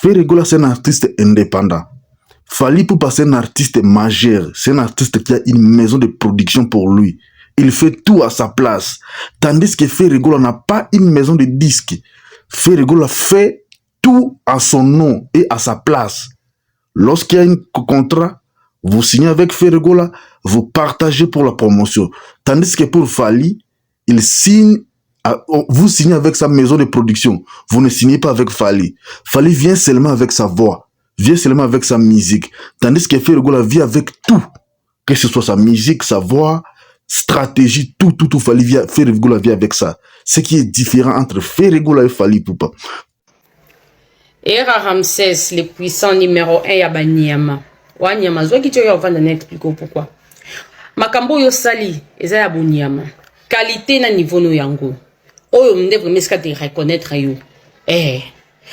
Ferregola, c'est un artiste indépendant. Fally Ipupa, c'est un artiste majeur. C'est un artiste qui a une maison de production pour lui. Il fait tout à sa place. Tandis que Ferregola n'a pas une maison de disques. Ferregola fait tout à son nom et à sa place. Lorsqu'il y a un contrat, vous signez avec Ferregola, vous partagez pour la promotion. Tandis que pour Fally, il signe, vous signez avec sa maison de production. Vous ne signez pas avec Fally. Fally vient seulement avec sa voix, vient seulement avec sa musique. Tandis que Ferregola vient avec tout. Que ce soit sa musique, sa voix, stratégie, tout. Ferregola vient avec ça. Ce qui est différent entre Ferregola et Fally Ipupa. Era Ramsès, le puissant numéro 1 ya Banyama. Wanyama, zo ki tyo vanda na expliquer pourquoi. Makambo yo sali, eza ya Banyama. Qualité na niveau no yango. Oyo mndevre meska te reconnaître yo.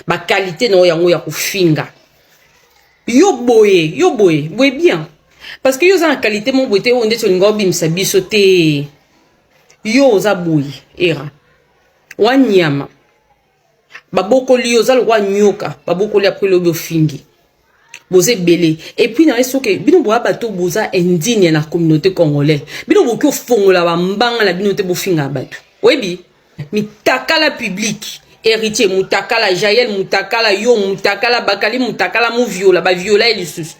Ba qualité no yango ya kufinga. Yo boye bien. Parce que yo za qualité mon boye te onde to ngobi msabiso te. Yo za boye era. Wanyama. Babokoli yo za lwa nyoka, babokoli après lo fingi. Boze belé. Et puis na esoke bino boya bato boza indigne na communauté congolaise. Bino boko fongola ba mbanga la bino te bofinga bato. Webi, mitakala public, héritier mutakala Jaël mutakala yo mutakala bakali mutakala mu viola ba viola elisus.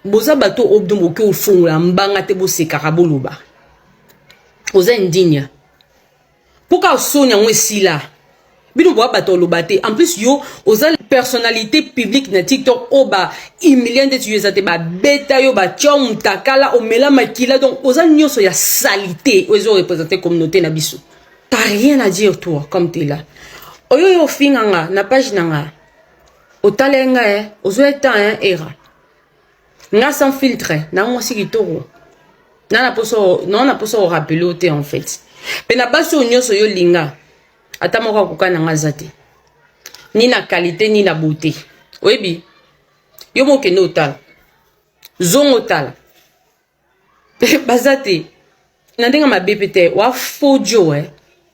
Boza bato obdo boko fongola mbanga te bo sekara boloba. Boza indigne. Pourquoi sonya mwesila? Bino boya bato lobate. En plus yo oza personnalité publique na TikTok oba humiliant de tuer te ba beta yo ba chom mutakala omela makila donc oza nyoso ya salité ozo représenter communauté na biso. T'as rien à dire toi comme t'es là. Oyo yo finganga na page nanga. Otalenga ozo eta era. Nga sans filtre na mo sikitoro. Na poso rappeler en fait. Pena baso nyoso yo linga. Ata moko kokana nga zate. Ni na qualité ni na beauté. Webi. Yo moke no tal. Zongo tal. Bazate. Nandenga ma BPT wa fojo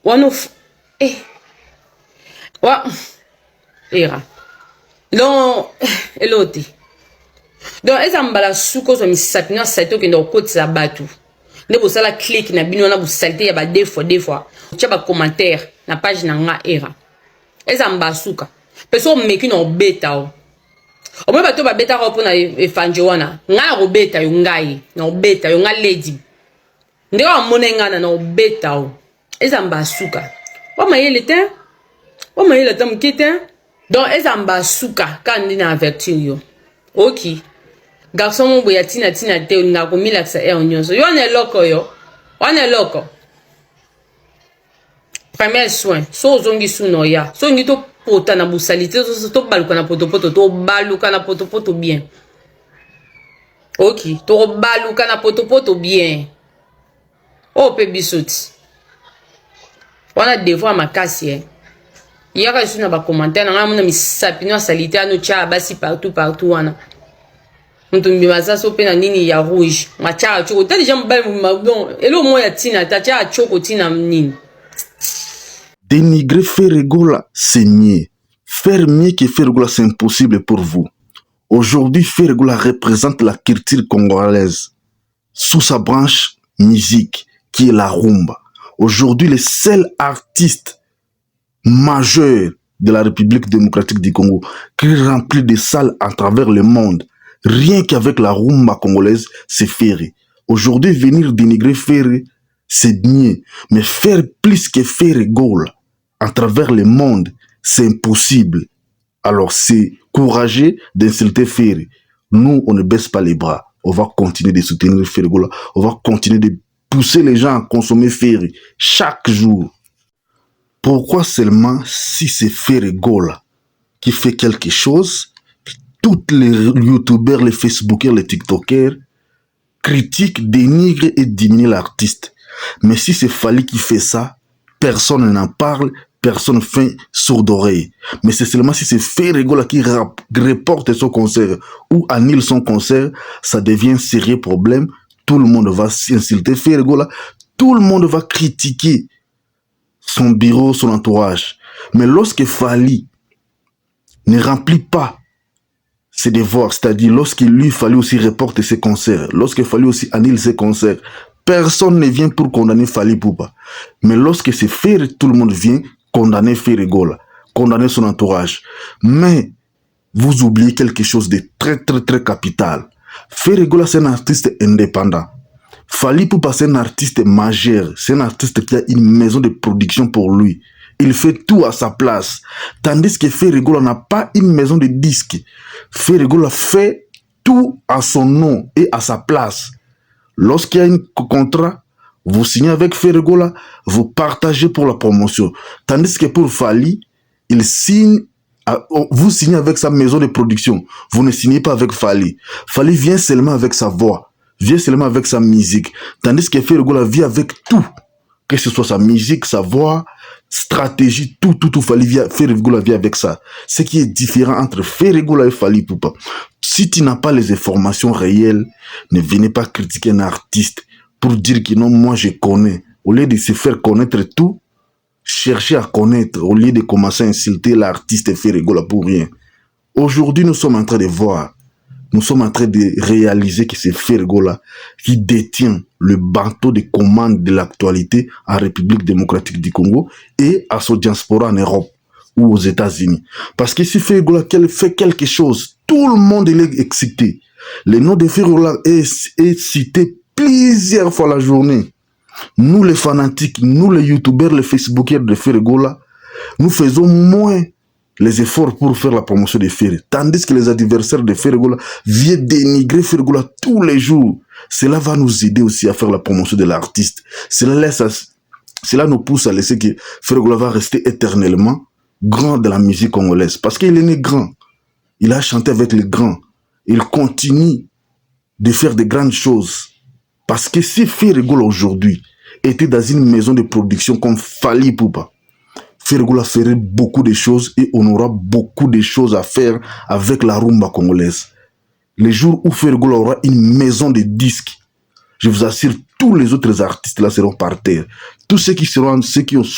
wa no wa era. Non eloti. Donc ezambala suko zo misapina saito ke ndo kotisa batu. Nebo sala click na bino na bu salté ya ba deux fois. Tia ba commentaire na page na nga era. Ezamba suka. Peso meki no beta o. O mwe bato ba beta ko pona efanje wana. Nga ro beta yo ngai, no beta yo nga lady. Ndeka monenga na no beta o. Ezamba suka. Wa mayele te? Wa mayele te mkite? Donc ezamba suka kandi na avertir yo. OK. Garçon mon boya tina te nga ko milaksa nyonso. Yo ne loko yo. Wana loko. Premier soin. So zongi suno ya. So ngi to pota na busalité to baluka na potopoto to baluka na potopoto bien. OK. To baluka na potopoto bien. Oh pe bisoti. Wana devoir makasi Yaka suna ba commentaire na mona misapino salité anu cha basi partout wana. Ntumbi mazaso pe na nini ya rouge. Macha choko tali jam bal bon elo moya tina ta cha choko tina nini. Dénigrer Ferregola, c'est nier. Faire mieux que Ferregola, c'est impossible pour vous. Aujourd'hui, Ferregola représente la culture congolaise sous sa branche musique qui est la rumba. Aujourd'hui, le seul artiste majeur de la République démocratique du Congo qui remplit des salles à travers le monde, rien qu'avec la rumba congolaise, c'est Ferré. Aujourd'hui, venir dénigrer Ferré, c'est nier. Mais faire plus que Ferregola à travers le monde, c'est impossible. Alors, c'est courageux d'insulter Ferré. Nous, on ne baisse pas les bras. On va continuer de soutenir Ferregola. On va continuer de pousser les gens à consommer Ferré chaque jour. Pourquoi seulement si c'est Ferregola qui fait quelque chose, tous les youtubeurs, les facebookers, les tiktokers critiquent, dénigrent et diminuent l'artiste. Mais si c'est Fally qui fait ça, personne n'en parle, personne ne fait sourd d'oreille. Mais c'est seulement si c'est Ferregola qui reporte son concert ou annule son concert, ça devient un sérieux problème. Tout le monde va insulter Ferregola, tout le monde va critiquer son bureau, son entourage. Mais lorsque Fally ne remplit pas ses devoirs, c'est-à-dire lorsqu'il lui fallait aussi reporter ses concerts, lorsqu'il fallait aussi annuler ses concerts, personne ne vient pour condamner Fally Ipupa. Mais lorsque c'est Ferry, tout le monde vient condamner Ferregola, condamner son entourage. Mais vous oubliez quelque chose de très capital. Ferregola, c'est un artiste indépendant. Fally Ipupa, c'est un artiste majeur. C'est un artiste qui a une maison de production pour lui. Il fait tout à sa place. Tandis que Ferregola n'a pas une maison de disques. Ferregola fait tout à son nom et à sa place. Lorsqu'il y a un contrat, vous signez avec Ferregola, vous partagez pour la promotion. Tandis que pour Fally, il signe, vous signez avec sa maison de production. Vous ne signez pas avec Fally. Fally vient seulement avec sa voix, vient seulement avec sa musique. Tandis que Ferregola vient avec tout. Que ce soit sa musique, sa voix, stratégie, tout. Ferregola vient avec ça. Ce qui est différent entre Ferregola et Fally Ipupa. Si tu n'as pas les informations réelles, ne venez pas critiquer un artiste pour dire que non, moi je connais. Au lieu de se faire connaître tout, cherchez à connaître au lieu de commencer à insulter l'artiste Ferregola pour rien. Aujourd'hui, nous sommes en train de voir, nous sommes en train de réaliser que c'est Ferregola qui détient le bateau de commande de l'actualité en République démocratique du Congo et à son diaspora en Europe ou aux États-Unis. Parce que si Ferregola fait quelque chose, tout le monde est excité. Le nom de Ferregola est cité plusieurs fois la journée. Nous les fanatiques, nous les youtubeurs, les facebookers de Ferregola, nous faisons moins les efforts pour faire la promotion de Ferry. Tandis que les adversaires de Ferregola viennent dénigrer Ferregola tous les jours. Cela va nous aider aussi à faire la promotion de l'artiste. Cela nous pousse à laisser que Ferregola va rester éternellement grand de la musique congolaise. Parce qu'il est né grand. Il a chanté avec les grands. Il continue de faire de grandes choses. Parce que si Ferregola aujourd'hui était dans une maison de production comme Fally Ipupa, Ferregola ferait beaucoup de choses et on aura beaucoup de choses à faire avec la rumba congolaise. Les jours où Ferregola aura une maison de disques, je vous assure, tous les autres artistes là seront par terre. Tous ceux qui sont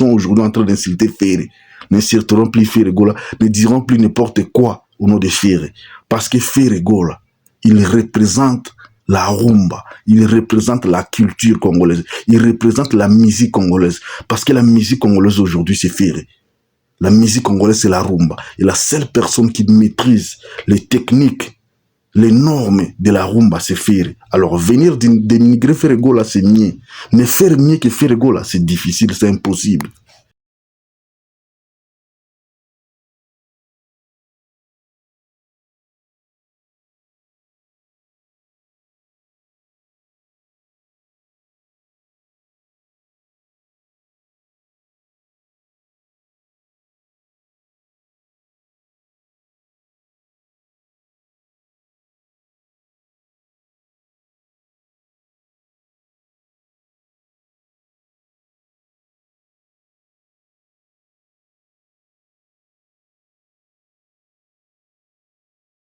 aujourd'hui en train d'insulter Ferry n'insulteront plus Ferregola, ne diront plus n'importe quoi au nom de Ferry. Parce que Ferregola, il représente la rumba, il représente la culture congolaise, il représente la musique congolaise. Parce que la musique congolaise aujourd'hui, c'est Ferry. La musique congolaise, c'est la rumba. Et la seule personne qui maîtrise les techniques, les normes de la rumba, c'est Ferry. Alors, venir dénigrer Ferregola, c'est mieux. Mais faire mieux que Ferregola, c'est difficile, c'est impossible.